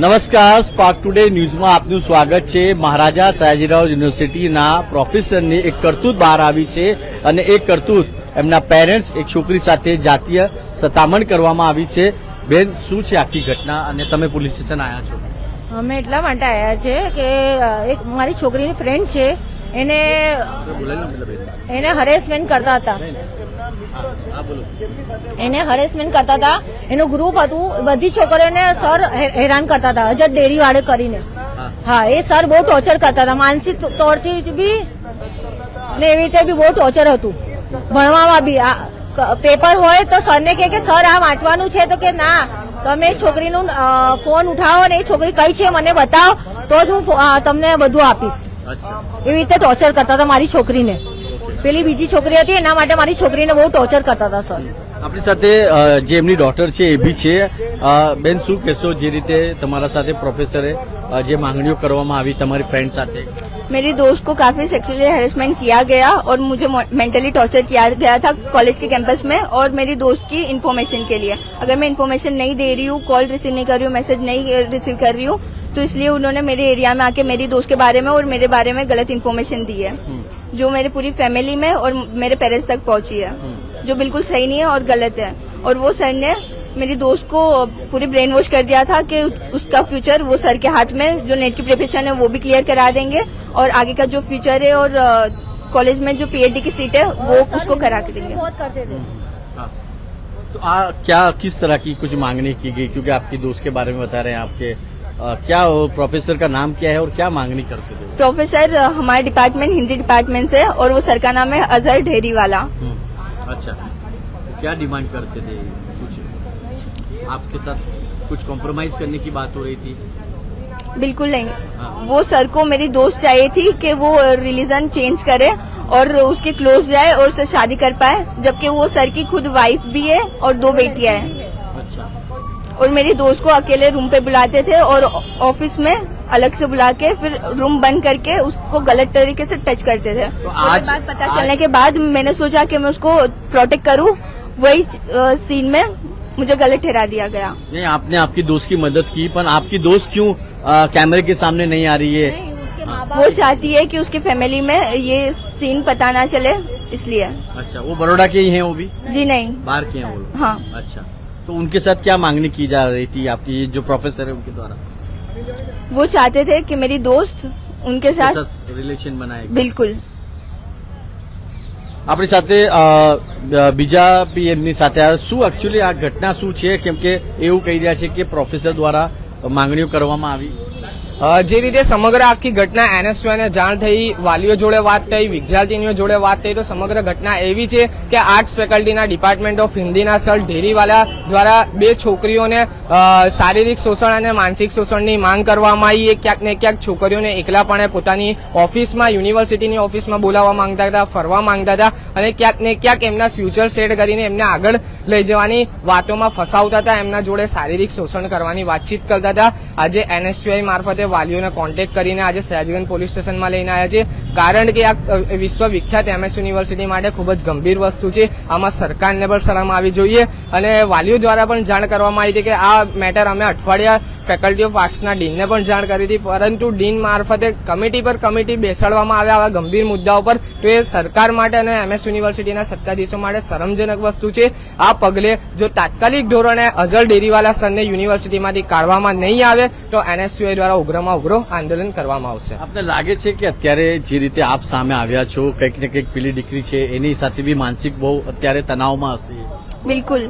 નમસ્કાર, spark today ન્યૂઝમાં આપનું સ્વાગત છે। મહારાજા સયાજીરાવ યુનિવર્સિટીના પ્રોફેસરની એક કરતૂત બહાર આવી છે અને એ કરતૂત એમના પેરેન્ટ્સ એક છોકરી સાથે જાતીય સતામણ કરવામાં આવી છે। બેન, શું છે આખી ઘટના અને તમે પોલીસ સ્ટેશન આવ્યા છો? અમે એટલા માટે આવ્યા છે કે એક મારી છોકરીની ફ્રેન્ડ છે, એને હરેસમેન્ટ કરતા હતા। એનું ગ્રુપ હતું, બધી છોકરીઓને સર હેરાન કરતા હતા, અજર ડેરી વાળે કરીને। હા, એ સર બહુ ટોર્ચર કરતા હતા, માનસિક તौरથી બી ને એવી રીતે બી બહુ ટોર્ચર હતું। ભણવામાં બી પેપર હોય તો સરને કે સર આ વાંચવાનું છે, તો કે ના, તમે છોકરીનું ફોન ઉઠાવો ને એ છોકરી કઈ છે મને બતાવો તો જ હું તમને બધું આપીશ। એવી રીતે ટોર્ચર કરતા હતા મારી છોકરીને। પેલી બીજી છોકરી હતી એના માટે મારી છોકરીને બહુ ટોર્ચર કરતા હતા સર। આપણી સાથે જે એમની ડોટર છે એ બી છે। બેન, શું કહેશો જે રીતે તમારા સાથે પ્રોફેસરે જે માંગણીઓ કરવામાં આવી તમારી ફ્રેન્ડ સાથે? मेरी दोस्त को काफी सेक्सुअली हेरेसमेंट किया गया और मुझे मेंटली टॉर्चर किया गया था कॉलेज के कैंपस में, और मेरी दोस्त की इन्फॉर्मेशन के लिए। अगर मैं इन्फॉर्मेशन नहीं दे रही हूँ, कॉल रिसीव नहीं कर रही हूँ, मैसेज नहीं रिसीव कर रही हूँ, तो इसलिए उन्होंने मेरे एरिया में आके मेरी दोस्त के बारे में और मेरे बारे में गलत इन्फॉर्मेशन दी है, जो मेरे पूरी फैमिली में और मेरे पेरेंट्स तक पहुंची है, जो बिल्कुल सही नहीं है और गलत है। और वो सर ने मेरी दोस्त को पूरी ब्रेन वॉश कर दिया था कि उसका फ्यूचर वो सर के हाथ में, जो नेट की प्रिपरेशन है वो भी क्लियर करा देंगे, और आगे का जो फ्यूचर है और कॉलेज में जो पीएचडी की सीट है वो उसको करा के देंगे। तो क्या किस तरह की कुछ मांगनी की गई, क्योंकि आपकी दोस्त के बारे में बता रहे हैं आपके, क्या प्रोफेसर का नाम क्या है और क्या मांगनी करते थे? प्रोफेसर हमारे डिपार्टमेंट हिंदी डिपार्टमेंट से, और वो सर का नाम है अजहर ढेरीवाला। अच्छा, क्या डिमांड करते थे? कुछ आपके साथ कुछ कॉम्प्रोमाइज करने की बात हो रही थी? बिल्कुल नहीं। वो सर को मेरी दोस्त चाहिए थी कि वो रिलीजन चेंज करे और उसके क्लोज जाए और उससे शादी कर पाए, जबकि वो सर की खुद वाइफ भी है और 2 बेटियां हैं। अच्छा। और मेरी दोस्त को अकेले रूम पे बुलाते थे और ऑफिस में अलग से बुला के फिर रूम बंद करके उसको गलत तरीके से टच करते थे। तो आज बात पता चलने के बाद मैंने सोचा कि मैं उसको प्रोटेक्ट करूं, वही सीन में मुझे गलत ठहरा दिया गया। नहीं, आपने आपकी दोस्त की मदद की, पर आपकी दोस्त क्यों कैमरे के सामने नहीं आ रही है? वो चाहती है कि उसकी फैमिली में ये सीन पता ना चले, इसलिए। अच्छा, वो बड़ौदा के ही हैं? वो भी जी नहीं, बाहर के हैं वो? हाँ। अच्छा, तो उनके साथ क्या मांगनी की जा रही थी आपकी जो प्रोफेसर है उनके द्वारा? वो चाहते थे कि मेरी दोस्त उनके साथ रिलेशन बनाए। बिल्कुल। આપણી સાથે બીજા પીએમની સાથે શું એકચ્યુઅલી આ ઘટના શું છે, કેમ કે એવું કહી રહ્યા છે કે પ્રોફેસર દ્વારા માંગણીઓ કરવામાં આવી? જે રીતે સમગ્ર આખી ઘટના એનએસયુઆઈને જાણ થઈ, વાલીઓ જોડે વાત થઈ, વિદ્યાર્થીનીઓ જોડે વાત થઈ, તો સમગ્ર ઘટના એવી છે કે આર્ટ્સ ફેકલ્ટીના ડિપાર્ટમેન્ટ ઓફ હિન્દીના સર ઢેરીવાલા દ્વારા 2 છોકરીઓને શારીરિક શોષણ અને માનસિક શોષણની માંગ કરવામાં આવી। એ ક્યાંક ને ક્યાંક છોકરીઓને એકલાપણે પોતાની ઓફિસમાં, યુનિવર્સિટીની ઓફિસમાં બોલાવવા માંગતા હતા, ફરવા માંગતા હતા, અને ક્યાંક ને ક્યાંક એમના ફ્યુચર સેટ કરીને એમને આગળ લઈ જવાની વાતોમાં ફસાવતા હતા, એમના જોડે શારીરિક શોષણ કરવાની વાતચીત કરતા હતા। આજે એનએસયુઆઈ મારફતે વાલીઓને કોન્ટેક્ટ કરીને આજે સયાજીગંજ પોલીસ સ્ટેશનમાં લઈને આવ્યા છે, કારણ કે આ વિશ્વવિખ્યાત એમએસ યુનિવર્સિટી માટે ખૂબ જ ગંભીર વસ્તુ છે। આમાં સરકારને પણ શરમ આવી જોઈએ, અને વાલીઓ દ્વારા પણ જાણ કરવામાં આવી હતી કે આ મેટર અમે અઠવાડિયા ફેકલ્ટી ઓફ આર્ટ્સના ડીનને પણ જાણ કરી હતી, પરંતુ ડીન મારફતે કમિટી પર કમિટી બેસાડવામાં આવ્યા આવા ગંભીર મુદ્દાઓ પર, તો એ સરકાર માટે અને એમએસ યુનિવર્સિટીના સત્તાધીશો માટે શરમજનક વસ્તુ છે। આ પગલે જો તાત્કાલિક ધોરણે અઝહર ડેરીવાલા સરને યુનિવર્સિટીમાંથી કાઢવામાં નહીં આવે તો એનએસયુઆઈ દ્વારા ઉગ્રમાં ઉગ્ર આંદોલન કરવામાં આવશે। આપને લાગે છે કે અત્યારે જે રીતે આપ સામે આવ્યા છો, કંઈક ને કંઈક પેલી દીકરી છે એની સાથે બી માનસિક બહુ અત્યારે તણાવમાં હશે? बिल्कुल।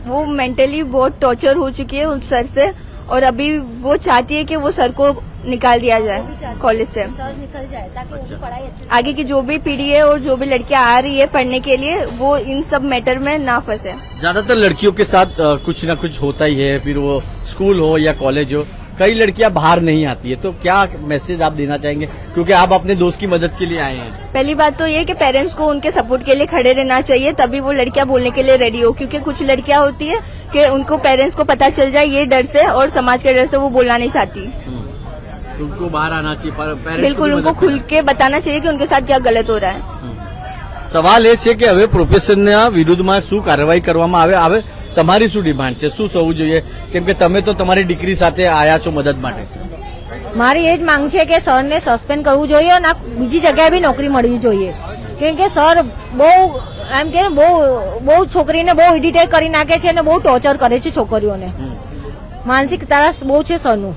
वो मेंटली बहुत टॉर्चर हो चुकी है उस सर से, और अभी वो चाहती है कि वो सर को निकाल दिया जाए कॉलेज से, निकल जाए ताकि उनकी पढ़ाई अच्छी। आगे की जो भी पीढ़ी है और जो भी लड़कियां आ रही है पढ़ने के लिए, वो इन सब मैटर में ना फंसे। ज्यादातर लड़कियों के साथ कुछ ना कुछ होता ही है, फिर वो स्कूल हो या कॉलेज हो, कई लड़कियां बाहर नहीं आती है, तो क्या मैसेज आप देना चाहेंगे, क्योंकि आप अपने दोस्त की मदद के लिए आए हैं? पहली बात तो ये कि पेरेंट्स को उनके सपोर्ट के लिए खड़े रहना चाहिए, तभी वो लड़कियां बोलने के लिए रेडी हो, क्योंकि कुछ लड़कियां होती है कि उनको पेरेंट्स को पता चल जाए ये डर से और समाज के डर से वो बोलना नहीं चाहती। उनको बाहर आना चाहिए, बिल्कुल, उनको खुल के बताना चाहिए कि उनके साथ क्या गलत हो रहा है। સવાલ એ છે કે હવે પ્રોફેસરના વિરુદ્ધમાં શું કાર્યવાહી કરવામાં આવે? તમારી શું ડિમાન્ડ છે, શું થવું જોઈએ? કેમ કે તમે તો તમારી દીકરી સાથે આયા છો મદદ માટે. મારી એ જ માંગ છે કે સરને સસ્પેન્ડ કરવું જોઈએ અને બીજી જગ્યાએ બી નોકરી મળવી જોઈએ. કેમ કે સર બહુ એમ કે બહુ છોકરીને બહુ ઇરિટેટ કરી નાખે છે અને બહુ ટોર્ચર કરે છે છોકરીઓને. માનસિક ત્રાસ બહુ છે સરનું.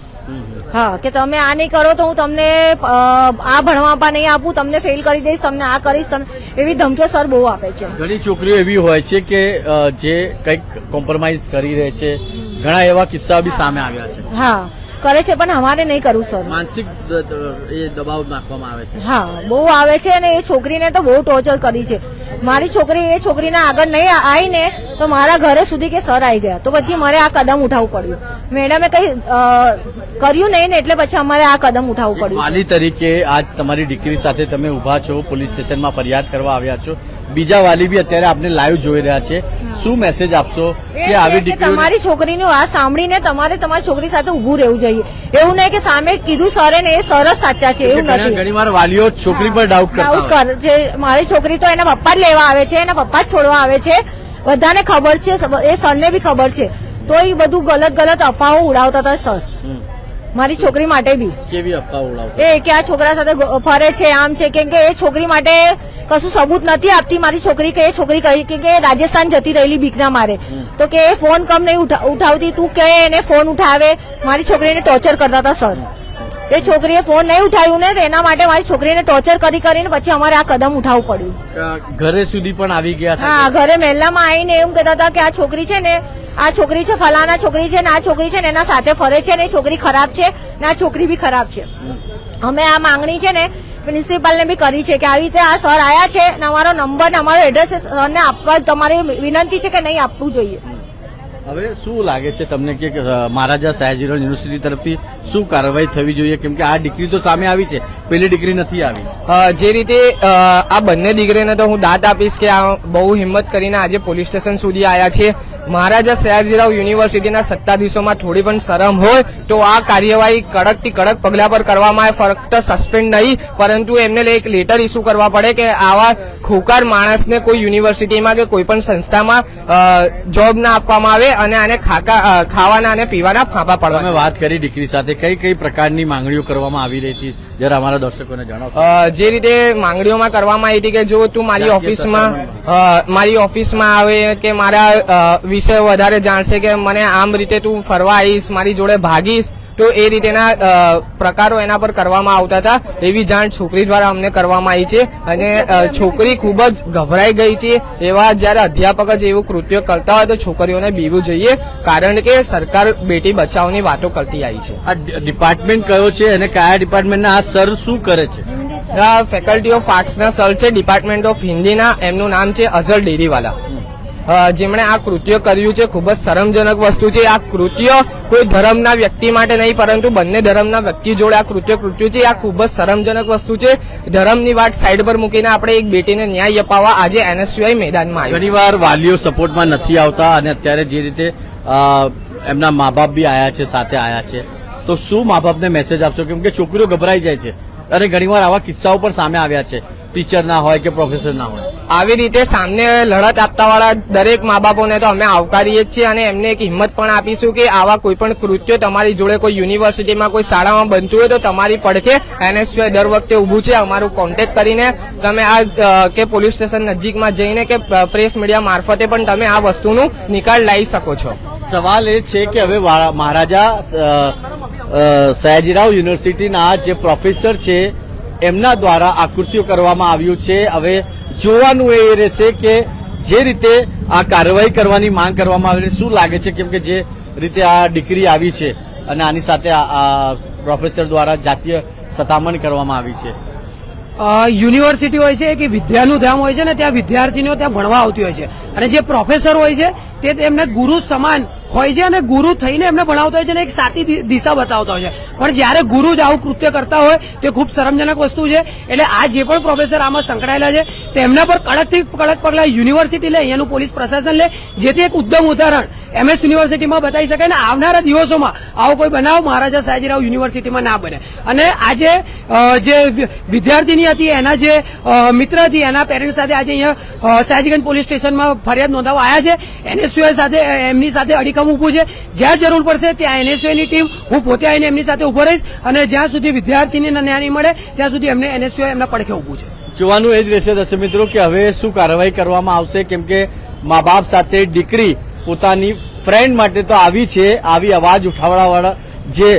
હા, કે તમે આ નહીં કરો તો હું તમને આ ભણવા નહીં આપું, તમને ફેલ કરી દઈશ, તમને આ કરીશ, તમને એવી ધમકીઓ સર બહુ આપે છે. ઘણી છોકરીઓ એવી હોય છે કે જે કંઈક કોમ્પ્રોમાઇઝ કરી રહે છે, ઘણા એવા કિસ્સા બી સામે આવ્યા છે. હા કરે છે, પણ અમારે નહીં કરવું સર. માનસિક એ દબાવ નાખવામાં આવે છે. હા, બહુ આવે છે અને એ છોકરીને તો બહુ ટોર્ચર કરી છે. મારી છોકરી એ છોકરીને આગળ નહીં આવી ને તો મારા ઘરે સુધી કે સર આવી ગયા, તો પછી મારે આ કદમ ઉઠાવવું પડ્યું. મેડમે કઈ કર્યું નહીં ને એટલે પછી અમારે આ કદમ ઉઠાવવું પડ્યું. વાલી તરીકે આજ તમારી દીકરી સાથે તમે ઉભા છો, પોલીસ સ્ટેશનમાં ફરિયાદ કરવા આવ્યા છો, બીજા વાલી બી અત્યારે આપને લાઈવ જોઈ રહ્યા છે, શું મેસેજ આપશો કે આવી દીકરીઓ? તમારી છોકરીનું આ સાંભળીને તમારે તમારી છોકરી સાથે ઉભું રહેવું જોઈએ. એવું નહીં કે સામે કીધું સરે ને એ સર જ સાચા છે એવું નથી. ઘણી વાર વાલીઓ છોકરી પર ડાઉટ કરતા કરે. મારી છોકરી તો એના પપ્પા જ લેવા આવે છે, એના પપ્પા જ છોડવા આવે છે, બધાને ખબર છે, એ સરને બી ખબર છે, તો એ બધું ગલત અફવાઓ ઉડાવતા હતા સર મારી છોકરી માટે બી. કેવી અફવા ઉડાવતા? એ કે આ છોકરા સાથે ફરે છે, આમ છે. કેમ કે એ છોકરી માટે કશું સબૂત નથી આપતી મારી છોકરી, કે એ છોકરી કહી કે રાજસ્થાન જતી રહેલી બીકના મારે, તો કે એ ફોન કમ નહીં ઉઠાવતી, તું કે એને ફોન ઉઠાવે. મારી છોકરીને ટોર્ચર કરતા હતા સર. એ છોકરીએ ફોન નહીં ઉઠાવ્યું ને એના માટે મારી છોકરીને ટોર્ચર કરીને પછી અમારે આ કદમ ઉઠાવવું પડ્યું. ઘરે સુધી પણ આવી ગયા? હા, ઘરે મહેલામાં આવીને એમ કહેતા હતા કે આ છોકરી છે ને, આ છોકરી છે ફલાના છોકરી છે ને, આ છોકરી છે ને એના સાથે ફરે છે ને એ છોકરી ખરાબ છે ને આ છોકરી બી ખરાબ છે. અમે આ માંગણી છે ને પ્રિન્સિપાલને બી કરી છે કે આવી રીતે આ સર આયા છે ને અમારો નંબર ને અમારો એડ્રેસ સરને આપવા તમારી વિનંતી છે કે નહીં આપવું જોઈએ. હવે શું લાગે છે તમને કે મહારાજા સયાજીરાવ યુનિવર્સિટી તરફથી શું કાર્યવાહી થવી જોઈએ? કેમ કે આ દીકરી તો સામે આવી છે, પેલી દીકરી નથી આવી. જે રીતે આ બંને દીકરીને તો હું દાદ આપીશ કે આ બહુ હિંમત કરીને આજે પોલીસ સ્ટેશન સુધી આવ્યા છે. મહારાજા સયાજીરાવ યુનિવર્સિટીના સત્તાધીશોમાં થોડી પણ શરમ હોય તો આ કાર્યવાહી કડકથી કડક પગલા પર કરવામાં આવે. ફક્ત સસ્પેન્ડ નહીં પરંતુ એમને એક લેટર ઇસ્યુ કરવા પડે કે આવા ખોકાર માણસને કોઈ યુનિવર્સિટીમાં કે કોઈ પણ સંસ્થામાં જોબ ના આપવામાં આવે અને આને ખાવાના અને પીવાના ફાંફા પડવા. તમે વાત કરી દીકરી સાથે, કઈ કઈ પ્રકારની માંગણીઓ કરવામાં આવી રહી હતી જરા અમારા દર્શકોને જણાવશો? જે રીતે માંગણીઓમાં કરવામાં આવી હતી કે જો તું મારી ઓફિસમાં આવે કે મારા વિશે વધારે જાણશે કે મને આમ રીતે તું ફરવા આવીશ, મારી જોડે ભાગીશ, તો એ રીતેના પ્રકારો એના પર કરવામાં આવતા હતા. એવી જાણ છોકરી દ્વારા અમને કરવામાં આવી છે અને છોકરી ખૂબ જ ગભરાઈ ગઈ છે. એવા જયારે અધ્યાપક જ એવું કૃત્ય કરતા હોય તો છોકરીઓને બીવું જોઈએ, કારણ કે સરકાર બેટી બચાવની વાતો કરતી આવી છે. આ ડિપાર્ટમેન્ટ કયો છે અને કયા ડિપાર્ટમેન્ટના આ સર શું કરે છે? ફેકલ્ટી ઓફ આર્ટ્સના સર છે, ડિપાર્ટમેન્ટ ઓફ હિન્દીના. એમનું નામ છે અઝર ડેરીવાલા. જેમણે આ કૃત્ય કર્યું છે ખૂબ જ શરમજનક વસ્તુ છે. આ કૃત્ય કોઈ ધર્મના વ્યક્તિ માટે નહીં પરંતુ બંને ધર્મના વ્યક્તિ જોડે આ કૃત્ય કૃત્યું છે. આ ખૂબ જ શરમજનક વસ્તુ છે. ધર્મની વાત સાઈડ પર મૂકીને આપણે એક બેટીને ન્યાય અપાવવા આજે NSUI મેદાનમાં આવ્યું. ઘણીવાર વાલીઓ સપોર્ટમાં નથી આવતા અને અત્યારે જે રીતે એમના મા બાપ બી આયા છે, સાથે આયા છે, તો શું મા બાપને મેસેજ આપશો? કેમ કે છોકરીઓ ગભરાઈ જાય છે અને ઘણીવાર આવા કિસ્સાઓ પણ સામે આવ્યા છે, ટીચર ના હોય કે પ્રોફેસર ના હોય. આવી રીતે સામને લડત આપતા વાળા દરેક મા બાપોને તો અમે આવકારીએ જ છીએ અને એમને એક હિંમત પણ આપીશું કે આવા કોઈ પણ કૃત્ય તમારી જોડે કોઈ યુનિવર્સિટીમાં કોઈ શાળામાં બનતું હોય તો તમારી પડખે NSUI દર વખતે ઉભું છે. અમારું કોન્ટેક્ટ કરીને તમે આ કે પોલીસ સ્ટેશન નજીકમાં જઈને કે પ્રેસ મીડિયા મારફતે પણ તમે આ વસ્તુનું નિકાલ લાવી શકો છો. સવાલ એ છે કે હવે મહારાજા સયાજીરાવ યુનિવર્સિટીના જે પ્રોફેસર છે એમના દ્વારા આ કૃત્યો કરવામાં આવ્યું છે. હવે જોવાનું એ રહેશે કે જે રીતે આ કાર્યવાહી કરવાની માંગ કરવામાં આવી, શું લાગે છે? કેમ કે જે રીતે આ દીકરી આવી છે અને આની સાથે આ પ્રોફેસર દ્વારા જાતીય સતામણી કરવામાં આવી છે. યુનિવર્સિટી હોય છે કે વિદ્યાનું ધામ હોય છે ને, ત્યાં વિદ્યાર્થીઓ ત્યાં ભણવા આવતી હોય છે અને જે પ્રોફેસર હોય છે તે તેમને ગુરુ સમાન હોય છે અને ગુરુ થઈને એમને ભણાવતા હોય છે અને એક સાચી દિશા બતાવતા હોય છે. પણ જયારે ગુરુ જ આવું કૃત્ય કરતા હોય તે ખૂબ શરમજનક વસ્તુ છે. એટલે આ જે પણ પ્રોફેસર આમાં સંકળાયેલા છે તેમના પર કડકથી કડક પગલા યુનિવર્સિટી લે, અહીંયાનું પોલીસ પ્રશાસન લે, જેથી એક ઉત્તમ ઉદાહરણ MS યુનિવર્સિટીમાં બતાવી શકાય ને આવનારા દિવસોમાં આવો કોઈ બનાવ મહારાજા સયાજીરાવ યુનિવર્સિટીમાં ના બને. અને આજે જે વિદ્યાર્થીની હતી એના જે મિત્ર હતી એના પેરેન્ટ્સ સાથે આજે અહીંયા સયાજીગંજ પોલીસ સ્ટેશનમાં ફરિયાદ નોંધાવવા આવ્યા છે. NSUI સાથે એમની સાથે અડીખમ ઊભું છે. જ્યાં જરૂર પડશે ત્યાં NSUI ની ટીમ હું પોતે આવીને એમની સાથે ઉભો રહીશ અને જ્યાં સુધી વિદ્યાર્થીને ન્યાય નહીં મળે ત્યાં સુધી એમને NSUI એમના પડખે ઊભું છે. જોવાનું એ જ રહેશે દર્શક મિત્રો કે હવે શું કાર્યવાહી કરવામાં આવશે, કેમ કે મા બાપ સાથે દીકરી પોતાની ફ્રેન્ડ માટે તો આવી છે, આવી અવાજ ઉઠાવવાવાળા જે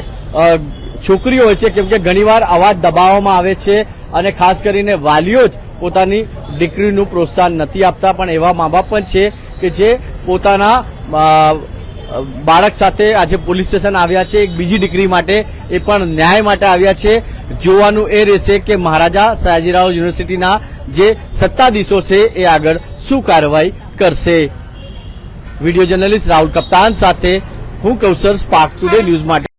છોકરીઓ હોય છે, કેમ કે ઘણીવાર અવાજ દબાવવામાં આવે છે અને ખાસ કરીને વાલીઓ જ પોતાની દીકરીનું પ્રોત્સાહન નથી આપતા, પણ એવા મા બાપ પણ છે કે જે પોતાના બાળક સાથે આજે પોલીસ સ્ટેશન આવ્યા છે એક બીજી દીકરી માટે, એ પણ ન્યાય માટે આવ્યા છે. જોવાનું એ રહેશે કે મહારાજા સયાજીરાવ યુનિવર્સિટીના જે સત્તાધીશો છે એ આગળ શું કાર્યવાહી કરશે. વિડીયો જર્નલિસ્ટ રાહુલ કપ્તાન સાથે હું કૌશર, સ્પાર્ક ટુડે ન્યૂઝ માટે.